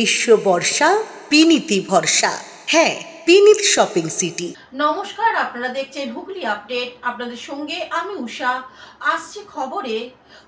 গ্রীষ্ম বর্ষা বিনীতি ভরসা। হ্যাঁ, বিনীত শপিং সিটি। নমস্কার, আপনারা দেখছেন হুগলি আপডেট। আপনাদের সঙ্গে আমি উষা। আসছে খবরে,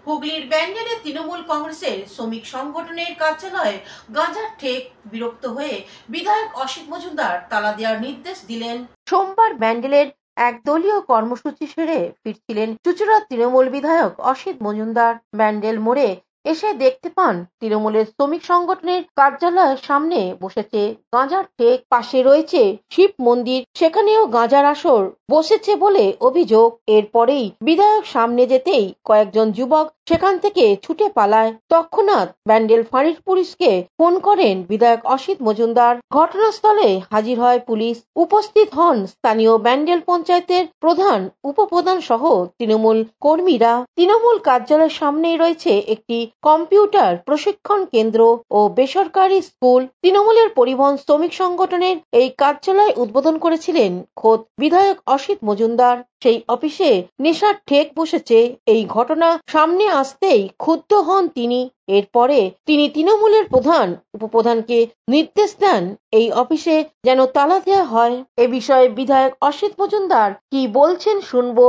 হুগলির ব্যান্ডেলে তৃণমূল কংগ্রেসের শ্রমিক সংগঠনের কার্যালয়ে গাঁজার ঠেক। বিরক্ত হয়ে বিধায়ক অসিত মজুমদার তালা দেওয়ার নির্দেশ দিলেন। সোমবার ব্যান্ডেলের এক দলীয় কর্মসূচি সেরে ফিরছিলেন চুঁচুড়ার তৃণমূল বিধায়ক অসিত মজুমদার। ব্যান্ডেল মোড়ে এসে দেখতে পান তৃণমূলের শ্রমিক সংগঠনের কার্যালয়ের সামনে বসেছে গাঁজার ঠেক। পাশে রয়েছে শিব মন্দির, সেখানেও গাঁজার আসর বসেছে বলে অভিযোগ। এরপরেই বিধায়ক সামনে যেতেই কয়েকজন যুবক সেখান থেকে ছুটে পালায়। তৎক্ষণাৎ ব্যান্ডেল ফাঁড়ির পুলিশকে ফোন করেন বিধায়ক অসিত মজুমদার। ঘটনাস্থলে হাজির হয় পুলিশ। উপস্থিত হন স্থানীয় ব্যান্ডেল পঞ্চায়েতের প্রধান, উপপ্রধান সহ তৃণমূল কর্মীরা। তৃণমূল কার্যালয়ের সামনেই রয়েছে একটি কম্পিউটার প্রশিক্ষণ কেন্দ্র ও বেসরকারি স্কুল। তৃণমূলের পরিবহন শ্রমিক সংগঠনের এই কার্যালয় উদ্বোধন করেছিলেন খোদ বিধায়ক অসিত মজুমদার। সেই অফিসে নেশার ঠেক বসেছে। এই ঘটনা সামনে আসতেই ক্ষুব্ধ হন তিনি। এরপরে তিনি তৃণমূলের প্রধান, উপপ্রধানকে নির্দেশ দেন এই অফিসে যেন তালা দেওয়া হয়। এ বিষয়ে বিধায়ক অসিত মজুমদার কি বলছেন শুনবো।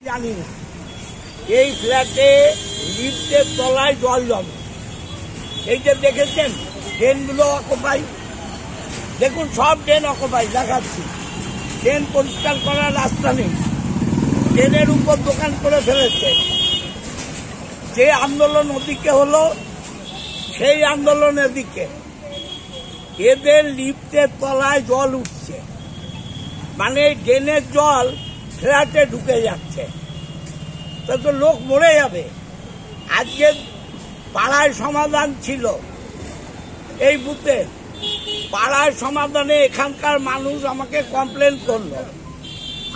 জানি না, এই ফ্ল্যাটে লিফটের তলায় জল জমে। এই যে দেখেছেন ড্রেনগুলো অকুপাই, দেখুন সব ড্রেন অকুপাই দেখাচ্ছি। ড্রেন পরিষ্কার করার রাস্তা নেই, ড্রেনের উপর দোকান করে ফেলেছে। যে আন্দোলন ওদিকে হলো সেই আন্দোলনের দিকে এদের লিফটের তলায় জল উঠছে, মানে ড্রেনের জল ফ্ল্যাটে ঢুকে যাচ্ছে, তো লোক মরে যাবে। আজকে পাড়ায় সমাধান ছিল, এই বুথে পাড়ায় সমাধানে এখানকার মানুষ আমাকে কমপ্লেন করলো।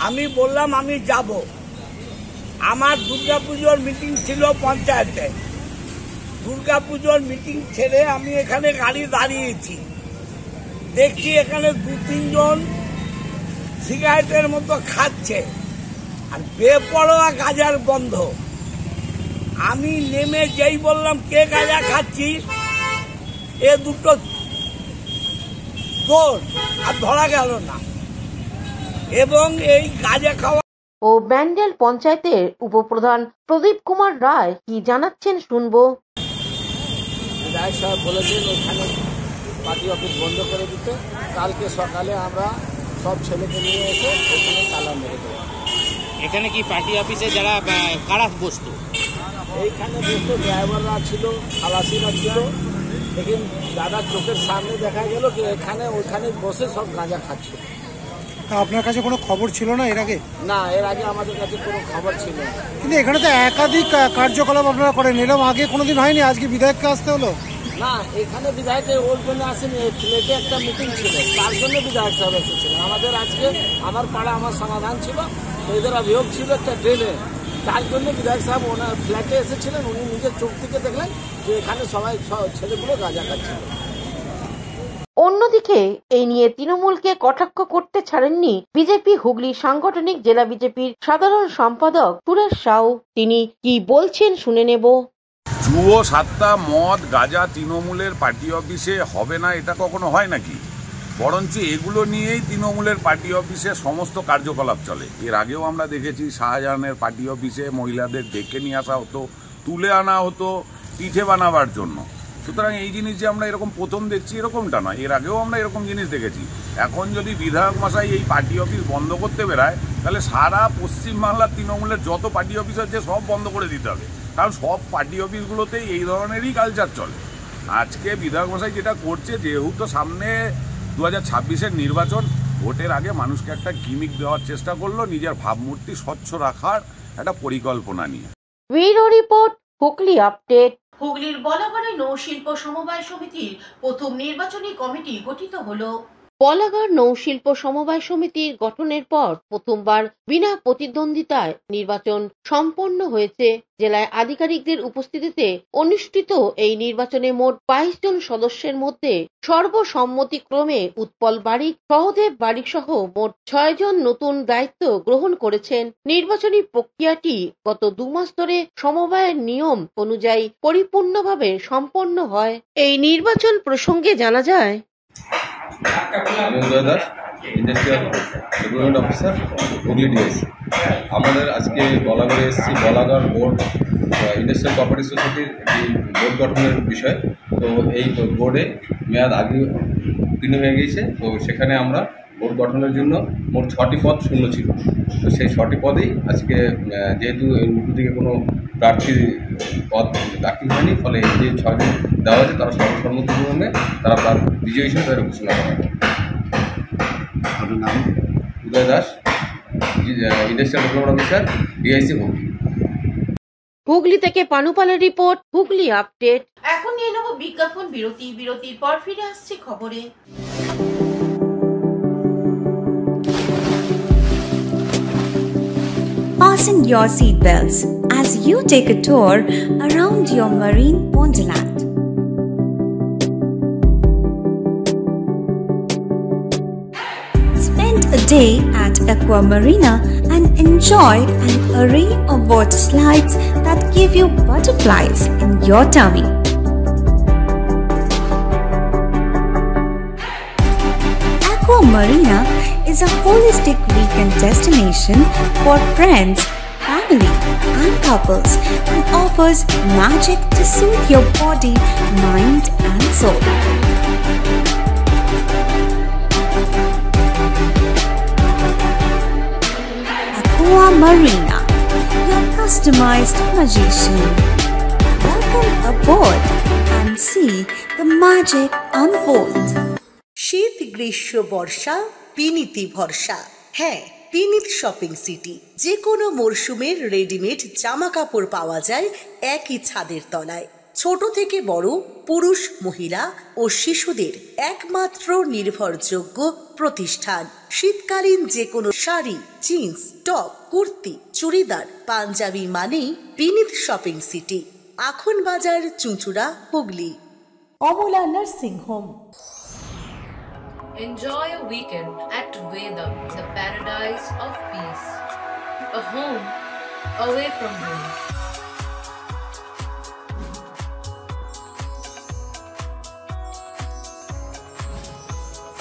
আমি বললাম আমি যাব। আমার দুর্গাপুজোর মিটিং ছিল পঞ্চায়েতে। দুর্গাপুজোর মিটিং ছেড়ে আমি এখানে গাড়ি দাঁড়িয়েছি, দেখছি এখানে 2-3 জন সিগারেটের মতো খাচ্ছে আর বেপরোয়া গাঁজার বন্ধ। আমি নেমে যেই বললাম কে গাঁজা খাচ্ছিস, এ দুটো দৌড় আর ধরা গেল না। এবং এই গাঁজা খাওয়া ও ব্যান্ডেল পঞ্চায়েতের উপপ্রধান প্রদীপ কুমার রায় কি জানাচ্ছেন শুনবো। বিধায়ক সাহেব বলেছেন ওখানে পার্টি অফিস বন্ধ করে দিতে। কালকে সকালে আমরা সব ছেলেকে নিয়ে এসে ওখানে তালা মেরে দেবো। এখানে কি পার্টি অফিসে যারা কারা বসতো? এইখানে বসতো ড্রাইভাররা ছিল, খালাসিরা ছিল। लेकिन দাদার চোখের সামনে দেখা গেল যে এখানে ওইখানে বসে সব গাঁজা খাচ্ছে। আপনার কাছে কোনো খবর ছিল না এর আগে? না, এর আগে আমাদের কাছে কোনো খবর ছিল না। কিন্তু এখানে তো একাধিক কার্যকলাপ আপনারা করেন, এরকম আগে কোনোদিন হয়নি, আজকে বিধায়ককে আসতে হলো? না, এখানে বিধায়ক ওর জন্য আসেনি, ফ্ল্যাটে একটা মিটিং ছিল, তার জন্য বিধায়ক সাহেব এসেছিলেন। আমাদের আজকে আমার পাড়া আমার সমাধান ছিল, এদের অভিযোগ ছিল একটা ড্রেনে, তার জন্য বিধায়ক সাহেব ওনার ফ্ল্যাটে এসেছিলেন। উনি নিজের চোখ থেকে দেখলেন যে এখানে সবাই ছেলেগুলো গাঁজা খাচ্ছিল। অন্যদিকে এই নিয়ে তৃণমূলকে কটাক্ষ করতে ছাড়েননি বিজেপি হুগলি সাংগঠনিক জেলা বিজেপির সাধারণ সম্পাদক সুরেশ সাউ। তিনি কি বলছেন শুনে নেব। জুয়ো, সাত্তা, মদ, গাঁজা তৃণমূলের পার্টি অফিসে হবে না এটা কখনো হয় নাকি? বরঞ্চ এগুলো নিয়েই তৃণমূলের পার্টি অফিসে সমস্ত কার্যকলাপ চলে। এর আগেও আমরা দেখেছি শাহজাহানের পার্টি অফিসে মহিলাদের ডেকে নিয়ে আসা হতো, তুলে আনা হতো পিঠে বানাবার জন্য। সুতরাং এই জিনিস যে আমরা এরকম প্রথম দেখছি এরকমটা নয়, এর আগেও আমরা এরকম জিনিস দেখেছি। এখন যদি বিধায়ক মশাই এই পার্টি অফিস বন্ধ করতে বেরায়, তাহলে সারা পশ্চিমবাংলার তৃণমূলের যত পার্টি অফিস আছে সব বন্ধ করে দিতে হবে, কারণ সব পার্টি অফিসগুলোতেই এই ধরনেরই কালচার চলে। আজকে বিধায়ক মশাই যেটা করছে, যেহেতু সামনে 2026-এর নির্বাচন, ভোটের আগে মানুষকে একটা গিমিক দেওয়ার চেষ্টা করলো, নিজের ভাবমূর্তি স্বচ্ছ রাখার একটা পরিকল্পনা নিয়ে। Bureau report, Hooghly update. হুগলির বলাগড়ে নৌশিল্প সমবায় সমিতির প্রথম নির্বাচনী কমিটি গঠিত হলো। বলাগড় নৌশিল্প সমবায় সমিতির গঠনের পর প্রথমবার বিনা প্রতিদ্বন্দ্বিতায় নির্বাচন সম্পন্ন হয়েছে। জেলায় আধিকারিকদের উপস্থিতিতে অনুষ্ঠিত এই নির্বাচনে মোট 22 জন সদস্যের মধ্যে সর্বসম্মতিক্রমে উৎপল বারিক, সহদেব বারিক সহ মোট 6 জন নতুন দায়িত্ব গ্রহণ করেছেন। নির্বাচনী প্রক্রিয়াটি গত 2 মাস ধরে সমবায়ের নিয়ম অনুযায়ী পরিপূর্ণভাবে সম্পন্ন হয়। এই নির্বাচন প্রসঙ্গে জানা যায়, আমি Uday Das, industrial development officer, Hooghly DSC. আমাদের আজকে বলাগড়ে এসেছি বলাগড় বোর্ড ইন্ডাস্ট্রিয়াল কোঅপারেটিভ সোসাইটির বোর্ড গঠনের বিষয়। তো এই বোর্ডে মেয়াদ আগে উত্তীর্ণ হয়ে গিয়েছে। তো সেখানে আমরা বোর্ড গঠনের জন্য মোট 6টি পদ শূন্য ছিল। তো সেই 6টি পদেই আজকে যেহেতু দিকে কোনো প্রার্থী পদ দাখিল হয়নি, ফলে এই যে 6 জন দেওয়া হয়েছে তারা সর্বসম্মতিক্রমে তারা বিজয়ী হিসেবে তাদের ঘোষণা করা হয়। আপনার নাম? Uday Das, industrial development officer, DIC Hooghly. Hooghly থেকে পানুপালের রিপোর্ট, হুগলি আপডেট। এখন নিয়ে নেব বিজ্ঞাপন বিরতি। বিরতির পর ফিরে আসছি খবরে। Fasten your seatbelts as you take a tour around your marine wonderland. Spend a day at Aqua Marina and enjoy an array of water slides that give you butterflies in your tummy. Aqua Marina is a holistic weekend destination for friends, family, and couples and offers magic to soothe your body, mind, and soul. Aqua Marina, your customized magician. Welcome aboard and see the magic unfold. শীত, গ্রীষ্ম, বর্ষা, পিনিতি ভরসা। হ্যাঁ, পিনিত shopping city. যে কোনো মরশুমের readymade জামা কাপড় পাওয়া যায় একই ছাদের তলায়। ছোট থেকে বড়, পুরুষ, মহিলা ও শিশুদের একমাত্র নির্ভরযোগ্য প্রতিষ্ঠান। শীতকালীন যে কোনো শাড়ি, জিন্স, টপ, কুর্তি, চুড়িদার, পাঞ্জাবি মানেই পিনিত শপিং সিটি। আখন বাজার, চুঁচুড়া, Hooghly. Amala nursing home. Enjoy a weekend at Vedam, the paradise of peace. A home away from home.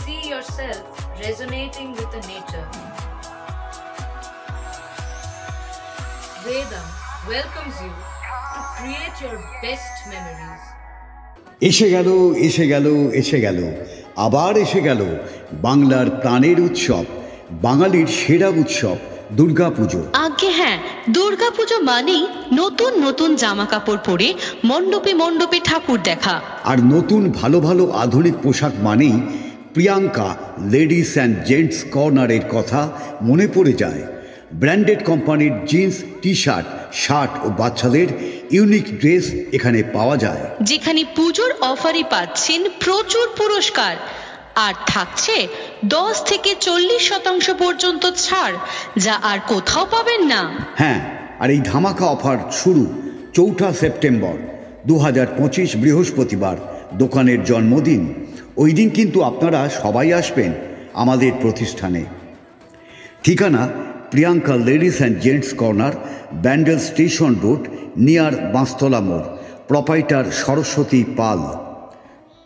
See yourself resonating with the nature. Vedam welcomes you to create your best memories. এসে গেল, এসে গেল, এসে গেল, আবার এসে গেল বাংলার প্রাণের উৎসব, বাঙালির সেরা উৎসব দুর্গাপুজো। আগে হ্যাঁ, দুর্গাপুজো মানেই নতুন নতুন জামা কাপড় পরে মণ্ডপে মণ্ডপে ঠাকুর দেখা। আর নতুন ভালো ভালো আধুনিক পোশাক মানেই প্রিয়াঙ্কা লেডিস অ্যান্ড জেন্টস কর্নারের কথা মনে পড়ে যায়। ব্র্যান্ডেড কোম্পানির জিন্স, টি শার্ট, শার্ট ও বাচ্চাদের ইউনিক ড্রেস এখানে পাওয়া যায়। যেখানে পুজোর অফারে পাচ্ছেন প্রচুর পুরস্কার আর থাকছে 10 থেকে 40% পর্যন্ত ছাড়, যা আর কোথাও পাবেন না। হ্যাঁ, আর এই ধামাকা অফার শুরু 4 সেপ্টেম্বর 2025 বৃহস্পতিবার, দোকানের জন্মদিন। ওই দিন কিন্তু আপনারা সবাই আসবেন আমাদের প্রতিষ্ঠানে। ঠিকানা Priyanka ladies and gents corner, Bandel station road, near Banshtala মোড়। Proprietor Saraswati Pal.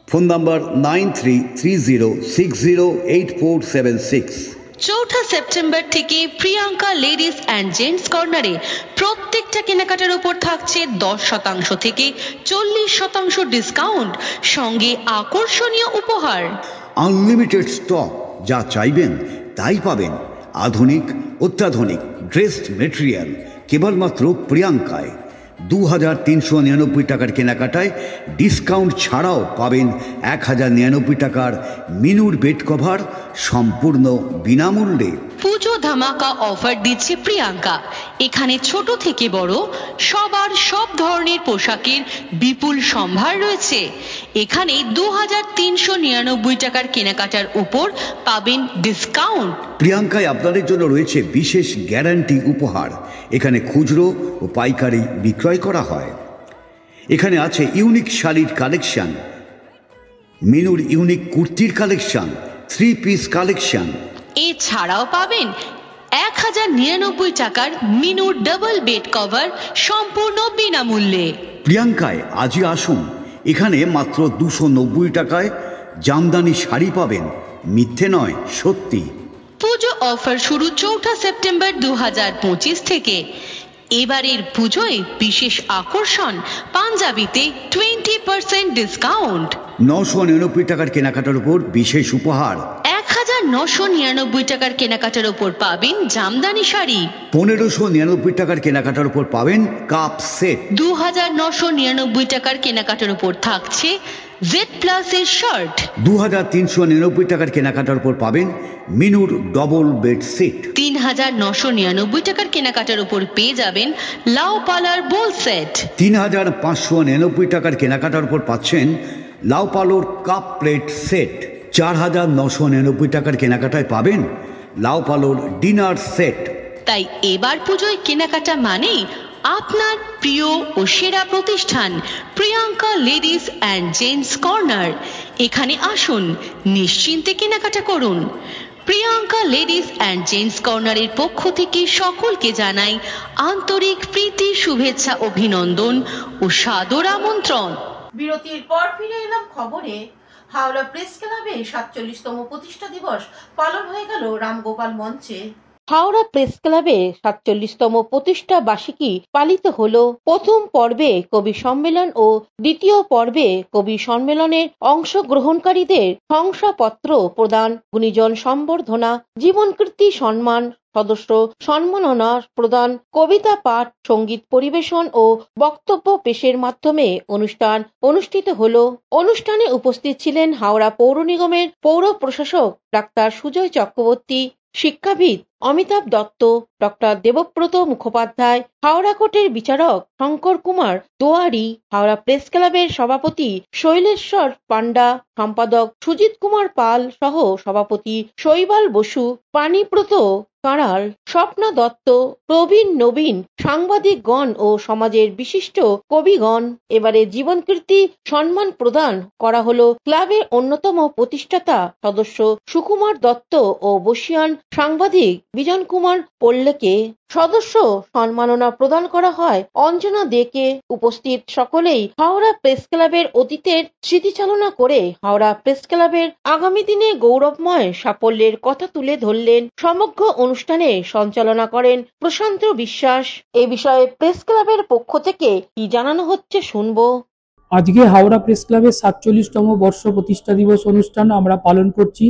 Phone number 9330608476। 4 September থেকে প্রিয়াঙ্কা লেডিস অ্যান্ড জেন্টস কর্নারে প্রত্যেকটা কেনাকাটার উপর থাকছে 10% থেকে 40% ডিসকাউন্ট, সঙ্গে আকর্ষণীয় উপহার। আনলিমিটেড স্টক, যা চাইবেন তাই পাবেন। আধুনিক, অত্যাধুনিক ড্রেসড মেটেরিয়াল কেবলমাত্র প্রিয়াঙ্কায়। 2399 টাকার কেনাকাটায় ডিসকাউন্ট ছাড়াও পাবেন 1099 টাকার মিনুর বেড কভার সম্পূর্ণ বিনামূল্যে। পুজো ধামাকা অফার দিচ্ছে প্রিয়াঙ্কা। এখানে ছোট থেকে বড় সবার সব ধরনের পোশাকের বিপুল সম্ভার রয়েছে। এখানে 2399 টাকার কেনাকাটার উপর পাবেন ডিসকাউন্ট। প্রিয়াঙ্কায় আপনাদের জন্য রয়েছে বিশেষ গ্যারান্টি উপহার। এখানে খুচরো ও পাইকারি বিক্রয় করা হয়। এখানে আছে ইউনিক শাড়ির কালেকশন, মিনুর ইউনিক কুর্তির কালেকশন, 3 পিস কালেকশন। এছাড়াও পাবেন 1099 টাকার মিনুর ডাবল বেড কভার সম্পূর্ণ বিনামূল্যে। প্রিয়াঙ্কায় আজই আসুন, এখানে মাত্র 290 টাকায় জামদানি শাড়ি পাবেন। মিথ্যে নয়, সত্যি। পুজো অফার শুরু 4 সেপ্টেম্বর 2025 থেকে। এবারের পুজোয় বিশেষ আকর্ষণ, পাঞ্জাবিতে 20% ডিসকাউন্ট। 999 টাকার কেনাকাটার উপর বিশেষ উপহার। 1999 টাকার কেনাকাটার উপর পাবেন জামদানি শাড়ি। 1599 টাকার কেনাকাটার উপর পাবেন কাপ সেট। 2999 টাকার কেনাকাটার উপর থাকছে জেড প্লাস এর শার্ট। 2399 টাকার কেনাকাটার উপর পাবেন মিনুর ডবল বেড সেট। 3999 টাকার কেনাকাটার উপর পেয়ে যাবেন লাউ পালার বোল সেট। 3599 টাকার কেনাকাটার উপর পাচ্ছেন লাউ পালোর কাপ প্লেট সেট। 4999 টাকার কেনাকাটায় পাবেন লাউ পালোর ডিনার সেট। তাই এবার পুজোয় কেনাকাটা মানেই আপনার প্রিয় ও সেরা প্রতিষ্ঠান Priyanka ladies and gents corner. এখানে আসুন, নিশ্চিন্তে কেনাকাটা করুন। প্রিয়াঙ্কা লেডিস অ্যান্ড জেন্টস কর্নারের পক্ষ থেকে সকলকে জানাই আন্তরিক প্রীতি, শুভেচ্ছা, অভিনন্দন ও সাদর আমন্ত্রণ। বিরতির পর ফিরে এলাম খবরে। হাওড়া প্রেস ক্লাবে 47তম প্রতিষ্ঠা দিবস পালন হয়ে গেল রামগোপাল মঞ্চে। হাওড়া প্রেস ক্লাবে 47তম প্রতিষ্ঠা বার্ষিকী পালিত হল। প্রথম পর্বে কবি সম্মেলন ও দ্বিতীয় পর্বে কবি সম্মেলনের অংশগ্রহণকারীদের শংসাপত্র প্রদান, গুণীজন সম্বর্ধনা, জীবনকীর্তি সম্মান, সদস্য সম্মাননা প্রদান, কবিতা পাঠ, সঙ্গীত পরিবেশন ও বক্তব্য পেশের মাধ্যমে অনুষ্ঠান অনুষ্ঠিত হল। অনুষ্ঠানে উপস্থিত ছিলেন হাওড়া পৌর নিগমের পৌর প্রশাসক ডাক্তার সুজয় চক্রবর্তী, শিক্ষাবিদ অমিতাভ দত্ত, ডক্টর দেবব্রত মুখোপাধ্যায়, হাওড়া কোর্টের বিচারক শঙ্কর কুমার দোয়ারি, হাওড়া প্রেস ক্লাবের সভাপতি শৈলেশ্বর পান্ডা, সম্পাদক সুজিত কুমার পাল সহ সভাপতি শৈবাল বসু, পানিব্রত কাঁড়াল, স্বপ্না দত্ত, প্রবীণ নবীন, সাংবাদিকগণ ও সমাজের বিশিষ্ট কবিগণ। এবারে জীবনকীর্তি সম্মান প্রদান করা হলো ক্লাবের অন্যতম প্রতিষ্ঠাতা সদস্য সুকুমার দত্ত ও বসিয়ান সাংবাদিক বিজন কুমার পল্লেকে। সদস্য সম্মাননা প্রদান করা হয় অঞ্জনা দেকে। উপস্থিত সকলেই হাওড়া প্রেস ক্লাবের অতীতের স্মৃতিচালনা করে হাওড়া প্রেস ক্লাবের আগামী দিনে গৌরবময় সাফল্যের কথা তুলে ধরলেন। সমগ্র অনুষ্ঠানে সঞ্চালনা করেন প্রশান্ত বিশ্বাস। এ বিষয়ে প্রেস ক্লাবের পক্ষ থেকে কি জানানো হচ্ছে শুনবো। আজকে হাওড়া প্রেস ক্লাবের 47তম বর্ষ প্রতিষ্ঠা দিবস অনুষ্ঠান আমরা পালন করছি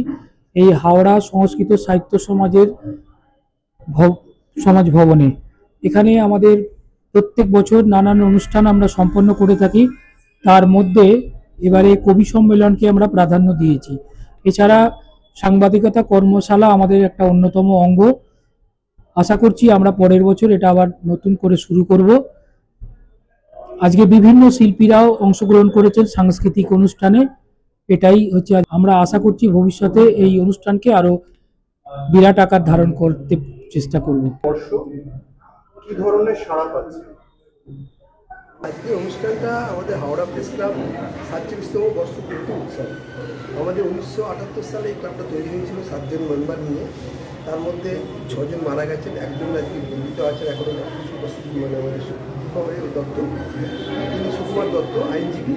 এই হাওড়া সংস্কৃত সাহিত্য সমাজের সমাজ ভবনে। এখানে আমাদের প্রত্যেক বছর নানান অনুষ্ঠান আমরা সম্পন্ন করে থাকি, তার মধ্যে এবারে কবি সম্মেলনকে আমরা প্রাধান্য দিয়েছি। এছাড়া সাংবাদিকতা কর্মশালা আমাদের একটা অন্যতম অঙ্গ। আশা করছি আমরা পরের বছর এটা আবার নতুন করে শুরু করব। আজকে বিভিন্ন শিল্পীরাও অংশগ্রহণ করেছেন সাংস্কৃতিক অনুষ্ঠানে। এটাই হচ্ছে, আমরা আশা করছি ভবিষ্যতে এই অনুষ্ঠানকে আরো বিরাট আকার ধারণ করতে চেষ্টা করব। কি ধরনের সাড়া পাচ্ছে আজকে অনুষ্ঠানটা? আমাদের হাওড়া প্রেস ক্লাব 47তম বর্ষ পূর্তি উৎসব। আমাদের 1978 সালে এই ক্লাবটা তৈরি হয়েছিল 7 জন মেম্বার নিয়ে। তার মধ্যে 6 জন মারা গেছেন, একজন আজকে জীবিত আছেন এখনো, মানে আমাদের দত্ত, তিনি সুকুমার দত্ত, আইনজীবী।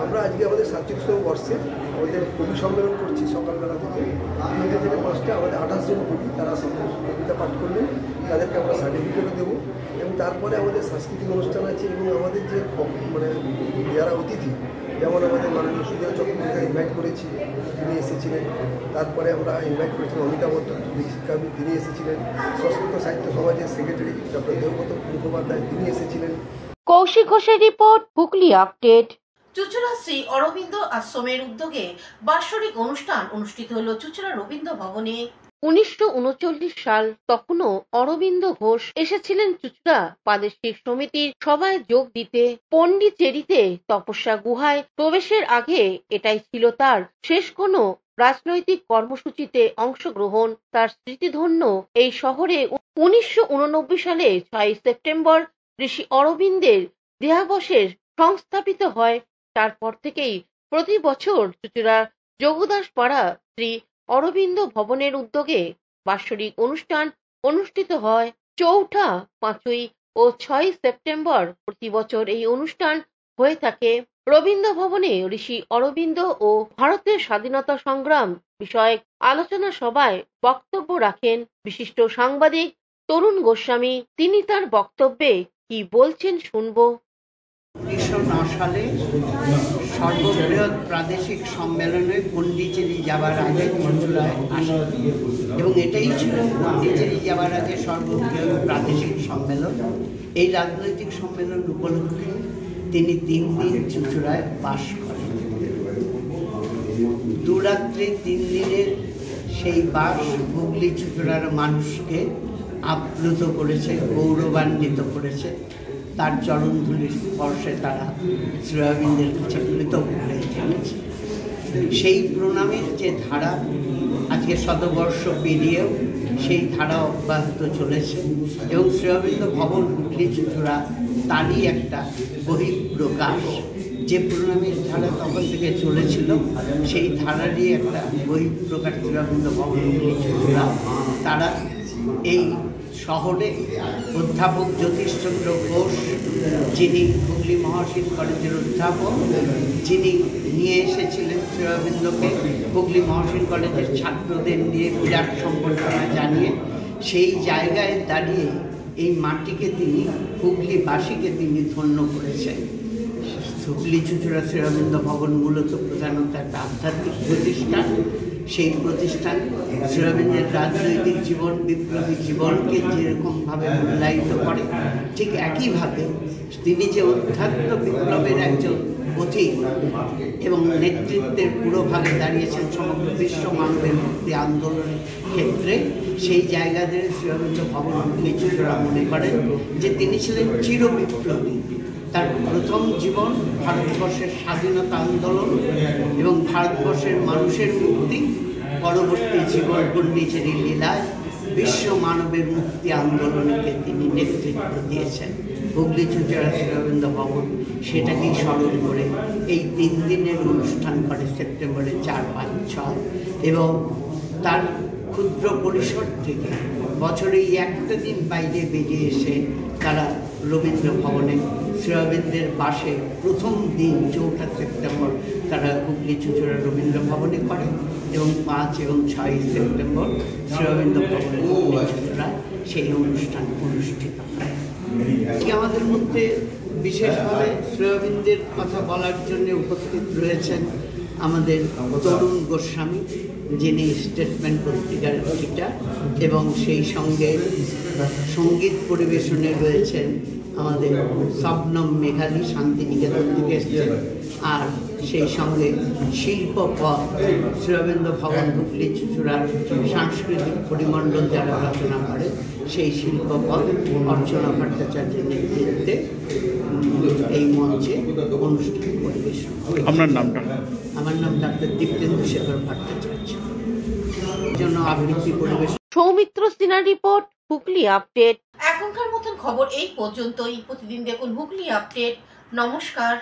আমরা আজকে আমাদের 47তম বর্ষে আমাদের কবি সম্মেলন করছি সকালবেলা থেকে 3টে থেকে 5টা। আমাদের 28 জন কবি, তারা কবিতা পাঠ করলেন, তাদেরকে আমরা সার্টিফিকেটও দেবো। এবং তারপরে আমাদের সাংস্কৃতিক অনুষ্ঠান আছে এবং আমাদের যে মানে যারা অতিথি, যেমন আমাদের মাননীয় সুজয় চক্রবর্তীকে ইনভাইট করেছি, তিনি এসেছিলেন। তারপরে আমরা ইনভাইট করেছিলাম অমিতাভ দত্ত, শিক্ষাবিদ, তিনি এসেছিলেন। সংস্কৃত সাহিত্য সমাজের সেক্রেটারি ডক্টর দেবব্রত মুখোপাধ্যায়, তিনি এসেছিলেন। কৌশিক ঘোষের রিপোর্ট, হুগলি আপডেট। চুঁচুড়া শ্রী অরবিন্দ আশ্রমের উদ্যোগে বাৎসরিক অনুষ্ঠান অনুষ্ঠিত হলো চুঁচুড়া রবীন্দ্র ভবনে। 1939 সাল, তখনও অরবিন্দ ঘোষ এসেছিলেন চুঁচুড়া প্রাদেশিক সমিতির সভায় যোগ দিতে। পন্ডিচেরিতে তপস্যা গুহায় প্রবেশের আগে এটাই ছিল তার শেষ কোনো রাজনৈতিক কর্মসূচিতে অংশগ্রহণ। তার স্মৃতিধন্য এই শহরে 1989 সালে 6 সেপ্টেম্বর ঋষি অরবিন্দের দেহাবশেষ সংস্থাপিত হয়। তারপর থেকেই প্রতি বছর চুঁচুড়া যোগদাসপাড়া শ্রী অরবিন্দ ভবনের উদ্যোগে বাৎসরিক অনুষ্ঠান অনুষ্ঠিত হয়। চৌঠা, 5ই ও 6 সেপ্টেম্বর প্রতি বছর এই অনুষ্ঠান হয়ে থাকে। রবীন্দ্র ভবনে ঋষি অরবিন্দ ও ভারতের স্বাধীনতা সংগ্রাম বিষয়ক আলোচনা সভায় বক্তব্য রাখেন বিশিষ্ট সাংবাদিক তরুণ গোস্বামী। তিনি তার বক্তব্যে কি বলছেন শুনবো। 1909 সালে সর্ববৃহৎ প্রাদেশিক সম্মেলনে পন্ডিচেরি যাবার আগে চুঁচুড়ায় আসেন এবং এটাই ছিল পন্ডিচেরি যাবার আগে সর্ববৃহৎ প্রাদেশিক সম্মেলন। এই রাজনৈতিক সম্মেলন উপলক্ষে তিনি 3 দিন চুঁচুড়ায় বাস করেন। দুরাত্রি 3 দিনের সেই বাস হুগলি চুঁচুড়ার মানুষকে আপ্লুত করেছে, গৌরবান্বিত করেছে। তার চরণধুলির স্পর্শে তারা শ্রী অরবিন্দের কাছে কৃতজ্ঞ হয়ে থেকেছে। সেই প্রণামের যে ধারা আজকে শতবর্ষ পেরিয়েও সেই ধারা অব্যাহত চলেছে এবং শ্রী অরবিন্দ ভবন হুগলি চুঁচুড়া তারই একটা বহিঃপ্রকাশ। যে প্রণামের ধারা তখন থেকে চলেছিল সেই ধারারই একটা বহিঃপ্রকাশ শ্রী অরবিন্দ ভবন হুগলি চুঁচুড়া। তারা এই শহরে অধ্যাপক জ্যোতিষচন্দ্র ঘোষ, যিনি হুগলি মহর্ষি কলেজের অধ্যাপক, যিনি নিয়ে এসেছিলেন শ্রী অরবিন্দকে হুগলি মহর্ষি কলেজের ছাত্রদের নিয়ে বিরাট সম্বর্ধনা জানিয়ে, সেই জায়গায় দাঁড়িয়ে এই মাটিকে তিনি হুগলিবাসীকে তিনি ধন্য করেছেন। হুগলি চুঁচুড়া শ্রী অরবিন্দ ভবন মূলত প্রধানত একটা আধ্যাত্মিক প্রতিষ্ঠান। সেই প্রতিষ্ঠান শ্রী অরবিন্দের রাজনৈতিক জীবন, বিপ্লবী জীবনকে যেরকমভাবে মূল্যায়িত করে, ঠিক একইভাবে তিনি যে অধ্যাত্ম বিপ্লবের একজন পথিক এবং নেতৃত্বের পুরোভাগে দাঁড়িয়েছেন সমগ্র বিশ্ব মানবের মুক্তি আন্দোলনের ক্ষেত্রে, সেই জায়গাতে শ্রী অরবিন্দ ভবন হুগলি চুঁচুড়া মনে করেন যে তিনি ছিলেন চিরবিপ্লবী। তার প্রথম জীবন ভারতবর্ষের স্বাধীনতা আন্দোলন এবং ভারতবর্ষের মানুষের মুক্তি, পরবর্তী জীবন পন্ডিচেরি লীলায় বিশ্ব মানবের মুক্তি আন্দোলনকে তিনি নেতৃত্ব দিয়েছেন। হুগলি চুঁচুড়া শ্রী অরবিন্দ ভবন সেটাকেই স্মরণ করে এই 3 দিনের অনুষ্ঠান করে সেপ্টেম্বরে 4, 5, 6 এবং তার ক্ষুদ্র পরিসর থেকে বছরে একটা দিন বাইরে বেরিয়ে এসে তারা রবীন্দ্র ভবনে শ্রী অরবিন্দের বাসে প্রথম দিন 4 সেপ্টেম্বর তারা হুগলি চুঁচুড়া রবীন্দ্র ভবনে করে এবং 5 এবং 6 সেপ্টেম্বর শ্রী অরবিন্দ ভবনে হুগলি চুঁচুড়া সেই অনুষ্ঠান অনুষ্ঠিত হয়। আমাদের মধ্যে বিশেষভাবে শ্রী অরবিন্দের কথা বলার জন্য উপস্থিত রয়েছেন আমাদের তরুণ গোস্বামী, যিনি স্টেটসম্যান পত্রিকার এডিটর, এবং সেই সঙ্গে সঙ্গীত পরিবেশনে রয়েছেন আমাদের শবনম মেঘালী, শান্তিনিকেতন থেকে এসেছেন, আর সেই সঙ্গে শিল্পপথ শ্রী অরবিন্দ ভবন হুগলি চুঁচুড়ার সাংস্কৃতিক পরিমণ্ডল যারা রচনা করে সেই শিল্পপথ অর্চনা ভট্টাচার্যের নেতৃত্বে এই মঞ্চে অনুষ্ঠান পরিবেশন। আপনার নামটা? আমার নাম ডাক্তার দীপ্তেন্দু শেখর ভট্টাচার্য। জন্য আবৃত্তি পরিবেশন। সৌমিত্র সিনহার রিপোর্ট, হুগলি আপডেট। এখনকার মতন খবর এই পর্যন্তই। প্রতিদিন দেখুন হুগলি আপডেট। নমস্কার।